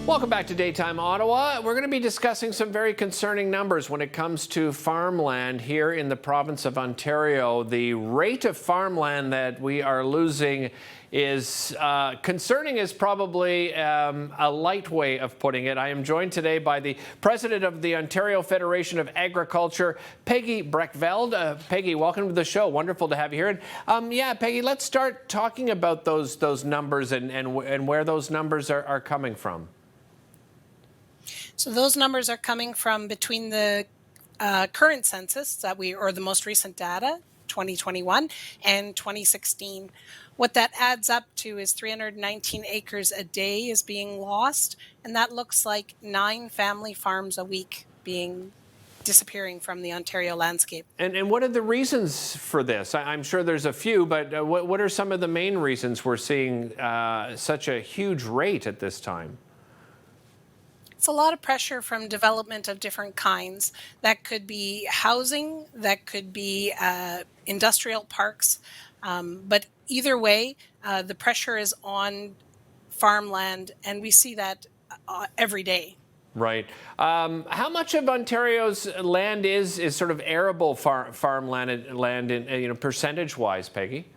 Welcome back to Daytime Ottawa. We're going to be discussing some very concerning numbers when it comes to farmland here in the province of Ontario. The rate of farmland that we are losing is concerning is probably a light way of putting it. I am joined today by the president of the Ontario Federation of Agriculture, Peggy Brekveld. Peggy, welcome to the show. Wonderful to have you here. And yeah, Peggy, let's start talking about those numbers and where those numbers are coming from. So those numbers are coming from between the current census or the most recent data, 2021 and 2016. What that adds up to is 319 acres a day is being lost, and that looks like 9 family farms a week disappearing from the Ontario landscape. And what are the reasons for this? I'm sure there's a few, but what are some of the main reasons we're seeing such a huge rate at this time? It's a lot of pressure from development of different kinds. That could be housing, that could be industrial parks. But either way, the pressure is on farmland, and we see that every day. Right. How much of Ontario's land is sort of arable farmland land, percentage-wise, Peggy?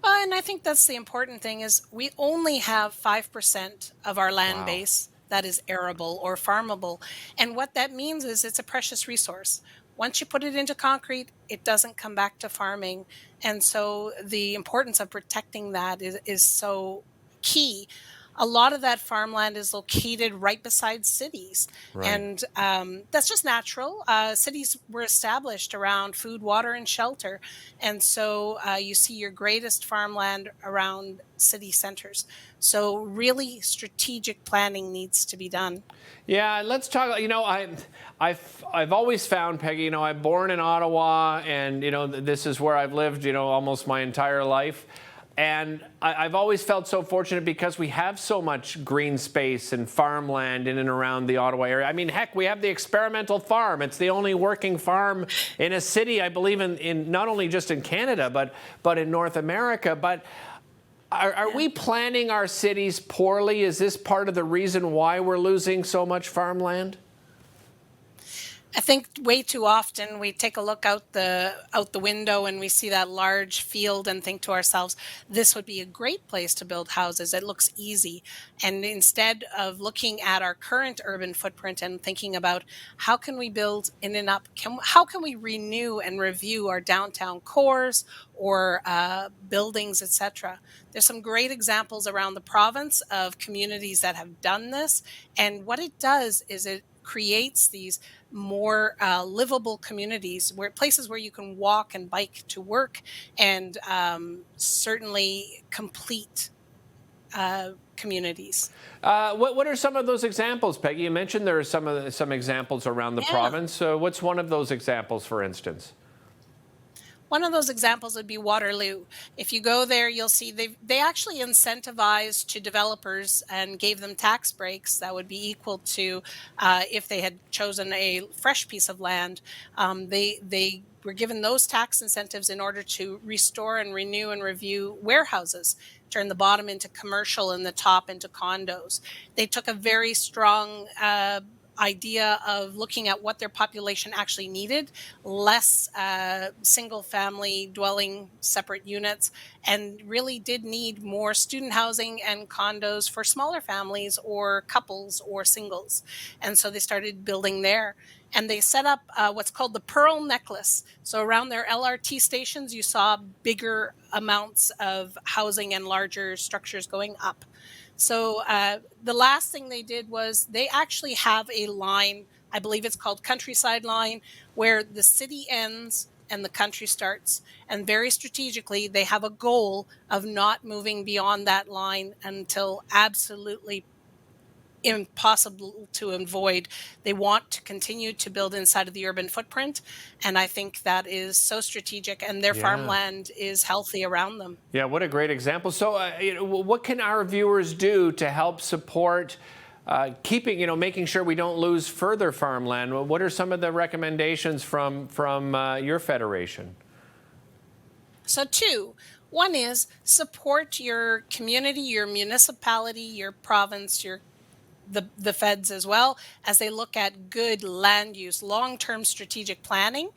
And I think that's the important thing is we only have 5% of our land base that is arable or farmable. And what that means is it's a precious resource. Once you put it into concrete, it doesn't come back to farming. And so the importance of protecting that is so key. A lot of that farmland is located right beside cities. Right. And that's just natural. Cities were established around food, water, and shelter. And so you see your greatest farmland around city centers. So really strategic planning needs to be done. Yeah, let's talk, I've always found, Peggy, I'm born in Ottawa, and, this is where I've lived, almost my entire life. And I've always felt so fortunate because we have so much green space and farmland in and around the Ottawa area. I mean, heck, we have the experimental farm. It's the only working farm in a city, I believe, in not only just in Canada, but in North America. But are we planning our cities poorly? Is this part of the reason why we're losing so much farmland? I think way too often we take a look out the window and we see that large field and think to ourselves, this would be a great place to build houses. It looks easy. And instead of looking at our current urban footprint and thinking about how can we build in and up, how can we renew and review our downtown cores or buildings, etc. There's some great examples around the province of communities that have done this. And what it does is it creates these more livable communities, places where you can walk and bike to work, and certainly complete communities. What are some of those examples, Peggy? You mentioned there are some examples around the province. What's one of those examples, for instance? One of those examples would be Waterloo. If you go there, you'll see they actually incentivized to developers and gave them tax breaks that would be equal to if they had chosen a fresh piece of land. They were given those tax incentives in order to restore and renew and review warehouses, turn the bottom into commercial and the top into condos. They took a very strong idea of looking at what their population actually needed, less single family dwelling separate units, and really did need more student housing and condos for smaller families or couples or singles. And so they started building there. And they set up what's called the Pearl Necklace. So around their LRT stations, you saw bigger amounts of housing and larger structures going up. So the last thing they did was they actually have a line, I believe it's called Countryside Line, where the city ends and the country starts. And very strategically, they have a goal of not moving beyond that line until absolutely impossible to avoid. They want to continue to build inside of the urban footprint, and I think that is so strategic, and their farmland is healthy around them. Yeah, what a great example. So what can our viewers do to help support making sure we don't lose further farmland? What are some of the recommendations from your federation? So One is support your community, your municipality, your province, the feds as well, as they look at good land use, long-term strategic planning.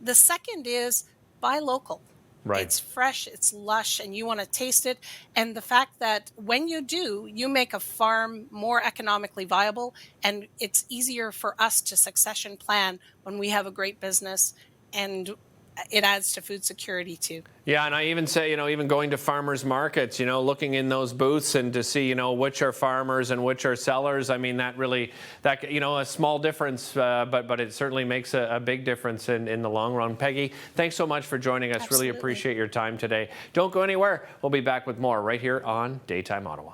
The second is buy local. Right. It's fresh, it's lush, and you want to taste it. And the fact that when you do, you make a farm more economically viable, and it's easier for us to succession plan when we have a great business, and it adds to food security too. Yeah, and I even say, even going to farmers markets, looking in those booths and to see, which are farmers and which are sellers. I mean, a small difference, but it certainly makes a big difference in the long run. Peggy, thanks so much for joining us. Absolutely. Really appreciate your time today. Don't go anywhere. We'll be back with more right here on Daytime Ottawa.